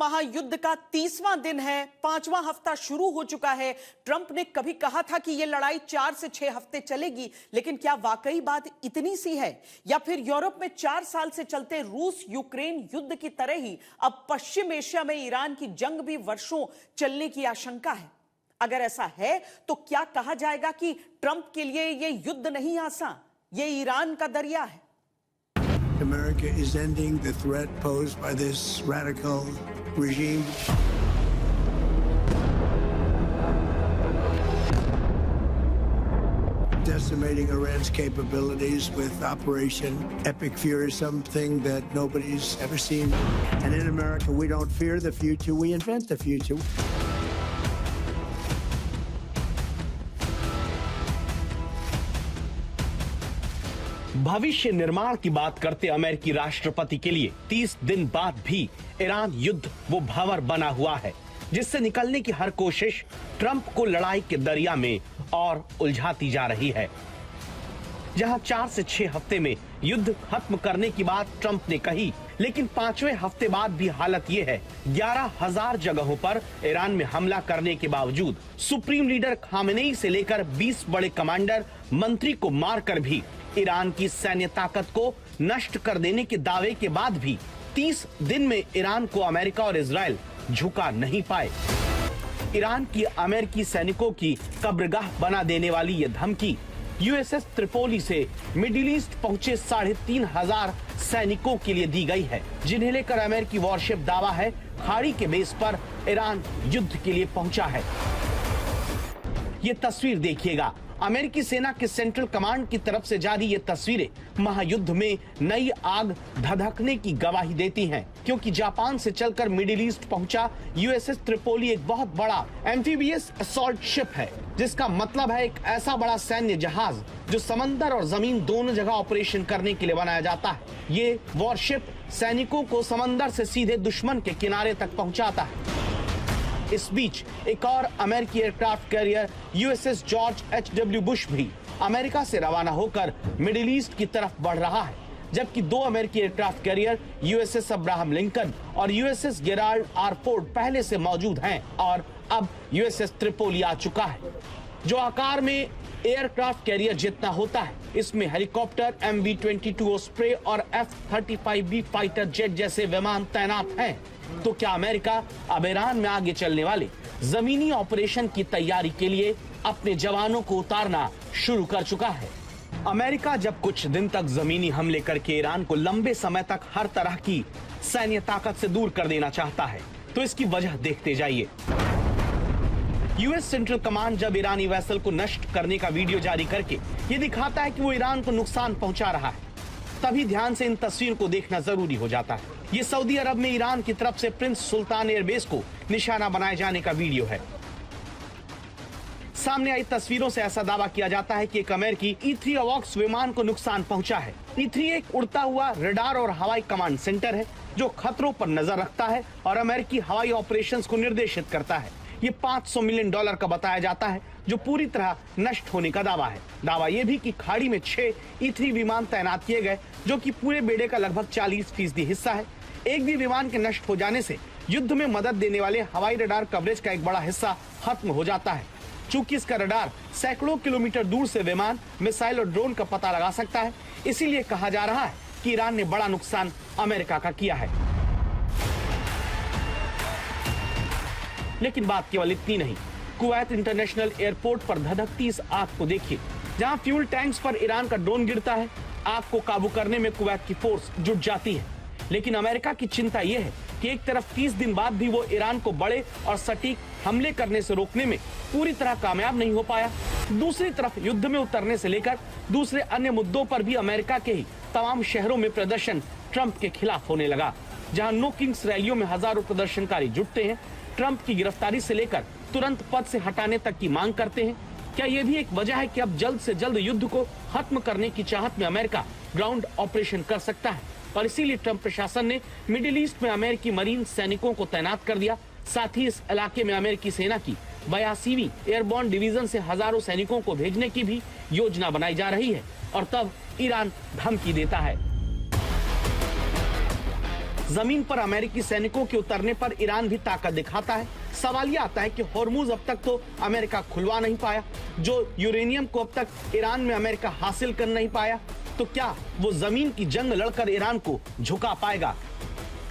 महायुद्ध का 30वां दिन है, 5वां हफ्ता शुरू हो चुका है। ट्रंप ने कभी कहा था कि यह लड़ाई 4 से 6 हफ्ते चलेगी, लेकिन क्या वाकई बात इतनी सी है, या फिर यूरोप में 4 साल से चलते रूस यूक्रेन युद्ध की तरह ही अब पश्चिम एशिया में ईरान की जंग भी वर्षों चलने की आशंका है? अगर ऐसा है तो क्या कहा जाएगा कि ट्रंप के लिए यह युद्ध नहीं आसान, यह ईरान का दरिया है? America is ending the threat posed by this radical regime. Decimating Iran's capabilities with Operation Epic Fury, something that nobody's ever seen. And in America, we don't fear the future, we invent the future. भविष्य निर्माण की बात करते अमेरिकी राष्ट्रपति के लिए 30 दिन बाद भी ईरान युद्ध वो भंवर बना हुआ है, जिससे निकलने की हर कोशिश ट्रंप को लड़ाई के दरिया में और उलझाती जा रही है। जहां 4 से 6 हफ्ते में युद्ध खत्म करने की बात ट्रंप ने कही, लेकिन 5वें हफ्ते बाद भी हालत ये है, 11,000 जगहों पर ईरान में हमला करने के बावजूद सुप्रीम लीडर खामेनेई से लेकर 20 बड़े कमांडर मंत्री को मारकर भी ईरान की सैन्य ताकत को नष्ट कर देने के दावे के बाद भी 30 दिन में ईरान को अमेरिका और इजराइल झुका नहीं पाए। ईरान की अमेरिकी सैनिकों की कब्रगाह बना देने वाली ये धमकी यूएसएस त्रिपोली से मिडिल ईस्ट पहुंचे 3,500 सैनिकों के लिए दी गई है, जिन्हें लेकर अमेरिकी वॉरशिप दावा है खाड़ी के बेस पर ईरान युद्ध के लिए पहुंचा है। ये तस्वीर देखिएगा, अमेरिकी सेना के सेंट्रल कमांड की तरफ से जारी ये तस्वीरें महायुद्ध में नई आग धधकने की गवाही देती हैं, क्योंकि जापान से चलकर मिडिल ईस्ट पहुंचा यूएसएस त्रिपोली एक बहुत बड़ा एम्फीबियस असॉल्ट शिप है, जिसका मतलब है एक ऐसा बड़ा सैन्य जहाज जो समंदर और जमीन दोनों जगह ऑपरेशन करने के लिए बनाया जाता है। ये वॉरशिप सैनिकों को समंदर से सीधे दुश्मन के किनारे तक पहुंचाता है। इस बीच एक और अमेरिकी aircraft carrier USS George H W. Bush भी अमेरिका से रवाना होकर मिडिल ईस्ट की तरफ बढ़ रहा है, जबकि 2 अमेरिकी aircraft carrier USS Abraham Lincoln और यूएसएस गेराल्ड आर फोर्ड पहले से मौजूद हैं और अब यूएसएस त्रिपोली आ चुका है, जो आकार में एयरक्राफ्ट कैरियर जितना होता है। इसमें हेलीकॉप्टर, MV-22 ओस्प्रे और F-35B फाइटर जेट जैसे विमान तैनात हैं। तो क्या अमेरिका अब ईरान में आगे चलने वाले जमीनी ऑपरेशन की तैयारी के लिए अपने जवानों को उतारना शुरू कर चुका है? अमेरिका जब कुछ दिन तक जमीनी हमले करके ईरान को लंबे समय तक हर तरह की सैन्य ताकत से दूर कर देना चाहता है, तो इसकी वजह देखते जाइए। यूएस सेंट्रल कमांड जब ईरानी वेसल को नष्ट करने का वीडियो जारी करके ये दिखाता है कि वो ईरान को नुकसान पहुंचा रहा है, तभी ध्यान से इन तस्वीरों को देखना जरूरी हो जाता है। ये सऊदी अरब में ईरान की तरफ से प्रिंस सुल्तान एयरबेस को निशाना बनाए जाने का वीडियो है। सामने आई तस्वीरों से ऐसा दावा किया जाता है कि एक अमेरिकी E-3 अवॉक्स विमान को नुकसान पहुंचा है। E-3 एक उड़ता हुआ रडार और हवाई कमांड सेंटर है, जो खतरों पर नजर रखता है और अमेरिकी हवाई ऑपरेशंस को निर्देशित करता है। ये $500 मिलियन का बताया जाता है, जो पूरी तरह नष्ट होने का दावा है। दावा यह भी कि खाड़ी में 6 E-3 विमान तैनात किए गए, जो कि पूरे बेड़े का लगभग 40% हिस्सा है। एक भी विमान के नष्ट हो जाने से युद्ध में मदद देने वाले हवाई रडार कवरेज का एक बड़ा हिस्सा खत्म हो जाता है। चूंकि इसका रडार सैकड़ों किलोमीटर दूर से विमान, मिसाइल और ड्रोन का पता लगा सकता है, इसीलिए कहा जा रहा है कि ईरान ने बड़ा नुकसान अमेरिका का किया है। लेकिन बात केवल इतनी नहीं, कुवैत इंटरनेशनल एयरपोर्ट पर धधकती इस आग को देखिए, जहां फ्यूल टैंक्स पर ईरान का ड्रोन गिरता है। आग को काबू करने में कुवैत की फोर्स जुट जाती है, लेकिन अमेरिका की चिंता यह है कि एक तरफ 30 दिन बाद भी वो ईरान को बड़े और सटीक हमले करने से रोकने में पूरी तरह कामयाब नहीं हो पाया, दूसरी तरफ युद्ध में उतरने से लेकर दूसरे अन्य मुद्दों पर भी अमेरिका के ही तमाम शहरों में प्रदर्शन ट्रंप के खिलाफ होने लगा। जहां नो किंग्स रैलियों में हजारों प्रदर्शनकारी जुटते हैं, ट्रंप की गिरफ्तारी से लेकर तुरंत पद से हटाने तक की मांग करते हैं। क्या यह भी एक वजह है कि अब जल्द से जल्द युद्ध को खत्म करने की चाहत में अमेरिका ग्राउंड ऑपरेशन कर सकता है, और इसीलिए ट्रंप प्रशासन ने मिडिल ईस्ट में अमेरिकी मरीन सैनिकों को तैनात कर दिया। साथ ही इस इलाके में अमेरिकी सेना की 82वीं एयरबोर्न डिवीजन से हजारों सैनिकों को भेजने की भी योजना बनाई जा रही है, और तब ईरान धमकी देता है। जमीन पर अमेरिकी सैनिकों के उतरने पर ईरान भी ताकत दिखाता है। सवाल यह आता है कि हॉर्मूज अब तक तो अमेरिका खुलवा नहीं पाया, जो यूरेनियम को अब तक ईरान में अमेरिका हासिल कर नहीं पाया, तो क्या वो जमीन की जंग लड़कर ईरान को झुका पाएगा?